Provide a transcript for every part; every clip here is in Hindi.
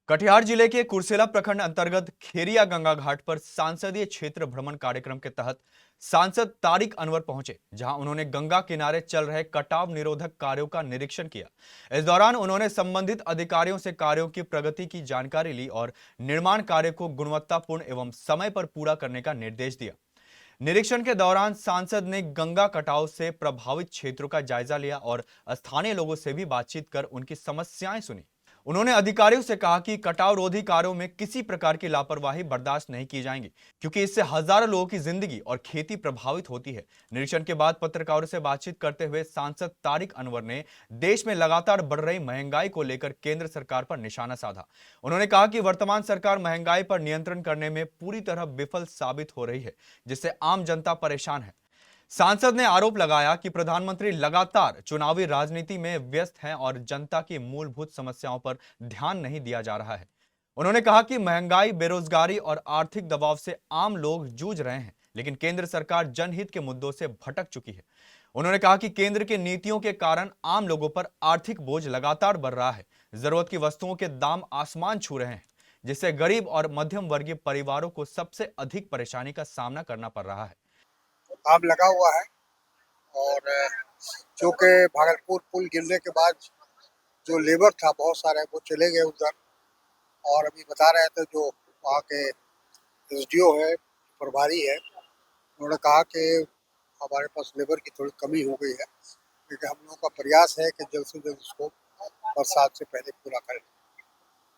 कटिहार जिले के कुर्सेला प्रखंड अंतर्गत खेरिया गंगा घाट पर सांसदीय क्षेत्र भ्रमण कार्यक्रम के तहत सांसद तारिक अनवर पहुंचे, जहां उन्होंने गंगा किनारे चल रहे कटाव निरोधक कार्यों का निरीक्षण किया। इस दौरान उन्होंने संबंधित अधिकारियों से कार्यों की प्रगति की जानकारी ली और निर्माण कार्य को गुणवत्तापूर्ण एवं समय पर पूरा करने का निर्देश दिया। निरीक्षण के दौरान सांसद ने गंगा कटाव से प्रभावित क्षेत्रों का जायजा लिया और स्थानीय लोगों से भी बातचीत कर उनकी समस्याएं सुनी। उन्होंने अधिकारियों से कहा कि कटाव रोधी कार्यों में किसी प्रकार की लापरवाही बर्दाश्त नहीं की जाएगी, क्योंकि इससे हजारों लोगों की जिंदगी और खेती प्रभावित होती है। निरीक्षण के बाद पत्रकारों से बातचीत करते हुए सांसद तारिक अनवर ने देश में लगातार बढ़ रही महंगाई को लेकर केंद्र सरकार पर निशाना साधा। उन्होंने कहा कि वर्तमान सरकार महंगाई पर नियंत्रण करने में पूरी तरह विफल साबित हो रही है, जिससे आम जनता परेशान है। सांसद ने आरोप लगाया कि प्रधानमंत्री लगातार चुनावी राजनीति में व्यस्त हैं और जनता की मूलभूत समस्याओं पर ध्यान नहीं दिया जा रहा है। उन्होंने कहा कि महंगाई, बेरोजगारी और आर्थिक दबाव से आम लोग जूझ रहे हैं, लेकिन केंद्र सरकार जनहित के मुद्दों से भटक चुकी है। उन्होंने कहा कि केंद्र की नीतियों के कारण आम लोगों पर आर्थिक बोझ लगातार बढ़ रहा है। जरूरत की वस्तुओं के दाम आसमान छू रहे हैं, जिससे गरीब और मध्यम वर्गीय परिवारों को सबसे अधिक परेशानी का सामना करना पड़ रहा है। काम लगा हुआ है और चूँकि भागलपुर पुल गिरने के बाद जो लेबर था बहुत सारे वो चले गए उधर, और अभी बता रहे थे जो वहाँ के एसडीओ है, प्रभारी है, उन्होंने कहा कि हमारे पास लेबर की थोड़ी कमी हो गई है, क्योंकि हम लोगों का प्रयास है कि जल्द से जल्द इसको बरसात से पहले पूरा करें।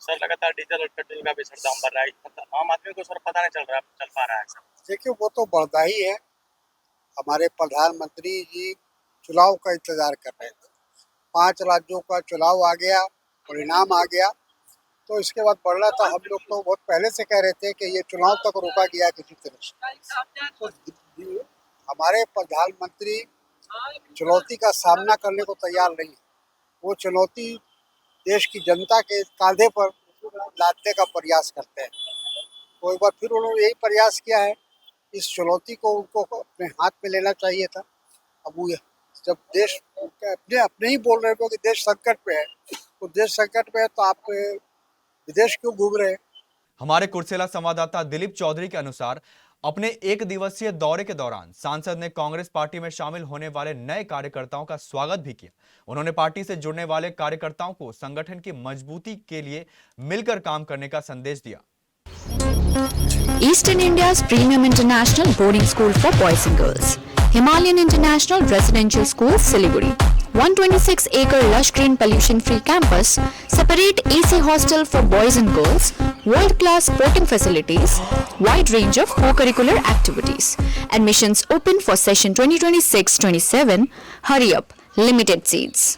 सर, लगातार डीजल और पेट्रोल का भी सर दाम बढ़ रहा है, मतलब आम आदमी को सर पता नहीं चल पा रहा है सर। देखिए, वो तो बढ़ता ही है। हमारे प्रधानमंत्री जी चुनाव का इंतजार कर रहे थे, 5 राज्यों का चुनाव आ गया, परिणाम आ गया, तो इसके बाद बढ़ रहा था। हम लोग तो बहुत पहले से कह रहे थे कि ये चुनाव तक रोका गया किसी तरह से। तो हमारे प्रधानमंत्री चुनौती का सामना करने को तैयार नहीं है। वो चुनौती देश की जनता के कांधे पर लादने का प्रयास करते हैं। तो एक बार फिर उन्होंने यही प्रयास किया है। इस चुनौती को उनको अपने हाथ में लेना चाहिए था। अब वो जब देश अपने ही बोल रहे हो कि देश संकट पे है, तो देश संकट पे है तो आप विदेश क्यों घूम रहे हैं? हमारे कुर्सेला संवाददाता दिलीप चौधरी के अनुसार अपने 1 दिवसीय दौरे के दौरान सांसद ने कांग्रेस पार्टी में शामिल होने वाले नए कार्यकर्ताओं का स्वागत भी किया। उन्होंने पार्टी से जुड़ने वाले कार्यकर्ताओं को संगठन की मजबूती के लिए मिलकर काम करने का संदेश दिया। Eastern India's premium international boarding school for boys and girls, Himalayan International Residential School, Siliguri. 126-acre lush green pollution-free campus, separate AC hostel for boys and girls, world-class sporting facilities, wide range of co-curricular activities. Admissions open for session 2026-27. Hurry up, limited seats.